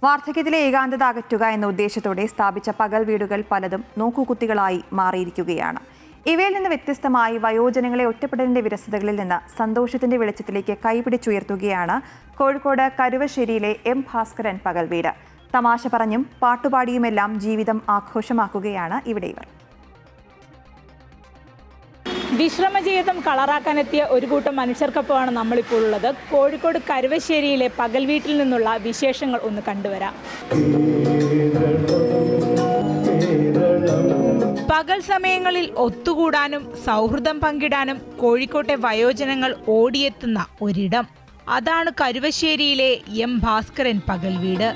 വാർദ്ധക്യത്തിലെ ഏകാന്തത അകറ്റുക എന്ന ഉദ്ദേശത്തോടെ സ്ഥാപിച്ച പകൽ വീടുകൾ പലതും നോക്കുകുത്തികളായി മാറിയിരിക്കുകയാണ്. ഇവയിൽ നിന്ന് വ്യത്യസ്തമായി വയോജനങ്ങളെ ഒറ്റപ്പെടലിന്റെ വിരസതകളിൽ നിന്ന് സന്തോഷത്തിന്റെ വെളിച്ചത്തിലേക്ക് കൈപിടിച്ചുയർത്തുകയാണ് കോഴിക്കോട് കരുവശ്ശേരിയിലെ എം ഭാസ്കരൻ പകൽ വീട്. തമാശ പറഞ്ഞും പാട്ടുപാടിയുമെല്ലാം ജീവിതം ആഘോഷമാക്കുകയാണ് ഇവിടെ ഇവർ. വിശ്രമജീവിതം കളറാക്കാനെത്തിയ ഒരു കൂട്ടം മനുഷ്യർക്കൊപ്പമാണ് നമ്മളിപ്പോൾ ഉള്ളത്. കോഴിക്കോട് കരുവശ്ശേരിയിലെ പകൽ വീട്ടിൽ നിന്നുള്ള വിശേഷങ്ങൾ ഒന്ന് കണ്ടുവരാം. പകൽ സമയങ്ങളിൽ ഒത്തുകൂടാനും സൗഹൃദം പങ്കിടാനും കോഴിക്കോട്ടെ വയോജനങ്ങൾ ഓടിയെത്തുന്ന ഒരിടം. അതാണ് കരുവശ്ശേരിയിലെ എം ഭാസ്കരൻ പകൽ വീട്.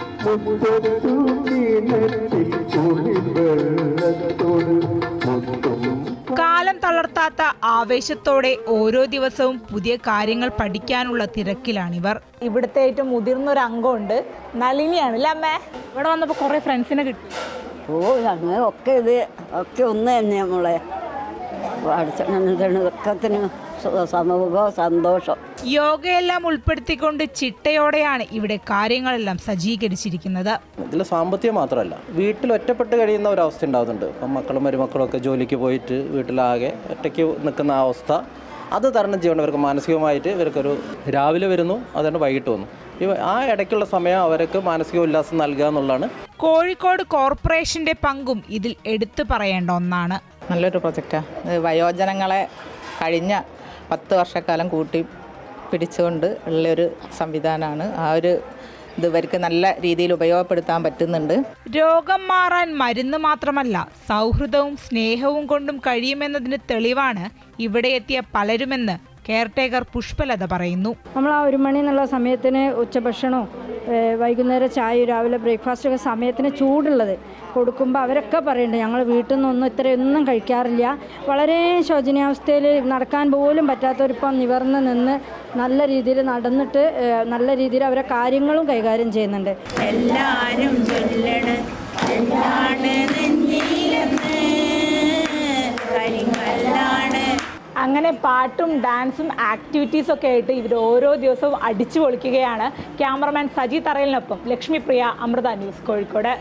കാലം തളർത്താത്ത ആവേശത്തോടെ ഓരോ ദിവസവും പുതിയ കാര്യങ്ങൾ പഠിക്കാനുള്ള തിരക്കിലാണിവർ. ഇവിടുത്തെ ഏറ്റവും മുതിർന്ന ഒരു അംഗമുണ്ട്, നളിനിയാണല്ലേ അമ്മേ. ഇവിടെ വന്നപ്പോൾ കുറെ ഫ്രണ്ട്സിനെ കിട്ടി. ഒക്കെ ഒന്ന് തന്നെ നമ്മളെ സമൂഹവും സന്തോഷം. യോഗയെല്ലാം ഉൾപ്പെടുത്തിക്കൊണ്ട് ചിട്ടയോടെയാണ് ഇവിടെ കാര്യങ്ങളെല്ലാം സജ്ജീകരിച്ചിരിക്കുന്നത്. ഇതിൽ സാമ്പത്തികം മാത്രമല്ല, വീട്ടിൽ ഒറ്റപ്പെട്ട് കഴിയുന്ന ഒരവസ്ഥ ഉണ്ടാകുന്നുണ്ട്. ഇപ്പം മക്കളും മരുമക്കളും ഒക്കെ ജോലിക്ക് പോയിട്ട് വീട്ടിലാകെ ഒറ്റയ്ക്ക് നിൽക്കുന്ന അവസ്ഥ, അത് തരണം ചെയ്യേണ്ട ഇവർക്ക് മാനസികമായിട്ട്. ഇവർക്കൊരു രാവിലെ വരുന്നു, അതുകൊണ്ട് വൈകിട്ട് വന്നു. ആ ഇടയ്ക്കുള്ള സമയം അവർക്ക് മാനസിക ഉല്ലാസം നൽകുക എന്നുള്ളതാണ്. കോഴിക്കോട് കോർപ്പറേഷന്റെ പങ്കും ഇതിൽ എടുത്തു പറയേണ്ട ഒന്നാണ്. നല്ലൊരു പ്രൊജക്റ്റാണ്. വയോജനങ്ങളെ കഴിഞ്ഞ 10 വർഷക്കാലം കൂട്ടി പിടിച്ചുകൊണ്ട് ഉള്ളൊരു സംവിധാനമാണ്. ആ ഒരു ഇവർക്ക് നല്ല രീതിയിൽ ഉപയോഗപ്പെടുത്താൻ പറ്റുന്നുണ്ട്. രോഗം മാറാൻ മരുന്ന് മാത്രമല്ല, സൗഹൃദവും സ്നേഹവും കൊണ്ടും കഴിയുമെന്നതിന് തെളിവാണ് ഇവിടെ എത്തിയ പലരുമെന്ന് കെയർടേക്കർ പുഷ്പലത പറയുന്നു. നമ്മൾ ആ 1 മണി എന്നുള്ള സമയത്തിന് ഉച്ചഭക്ഷണവും വൈകുന്നേരം ചായ രാവിലെ ബ്രേക്ക്ഫാസ്റ്റൊക്കെ സമയത്തിന് ചൂടുള്ളത് കൊടുക്കുമ്പോൾ അവരൊക്കെ പറയുന്നുണ്ട്, ഞങ്ങൾ വീട്ടിൽ നിന്നൊന്നും ഇത്രയൊന്നും കഴിക്കാറില്ല. വളരെ ശോചനീയാവസ്ഥയിൽ നടക്കാൻ പോലും പറ്റാത്തവരിപ്പം നിവർന്ന് നിന്ന് നല്ല രീതിയിൽ നടന്നിട്ട് നല്ല രീതിയിൽ അവരെ കാര്യങ്ങളും കൈകാര്യം ചെയ്യുന്നുണ്ട്. എല്ലാവരും അങ്ങനെ പാട്ടും ഡാൻസും ആക്ടിവിറ്റീസും ഒക്കെ ആയിട്ട് ഇവർ ഓരോ ദിവസവും അടിച്ചു പൊളിക്കുകയാണ്. Cameraman Saji തറയിലിനൊപ്പം Lakshmi Priya, Amrita news, Kozhikode.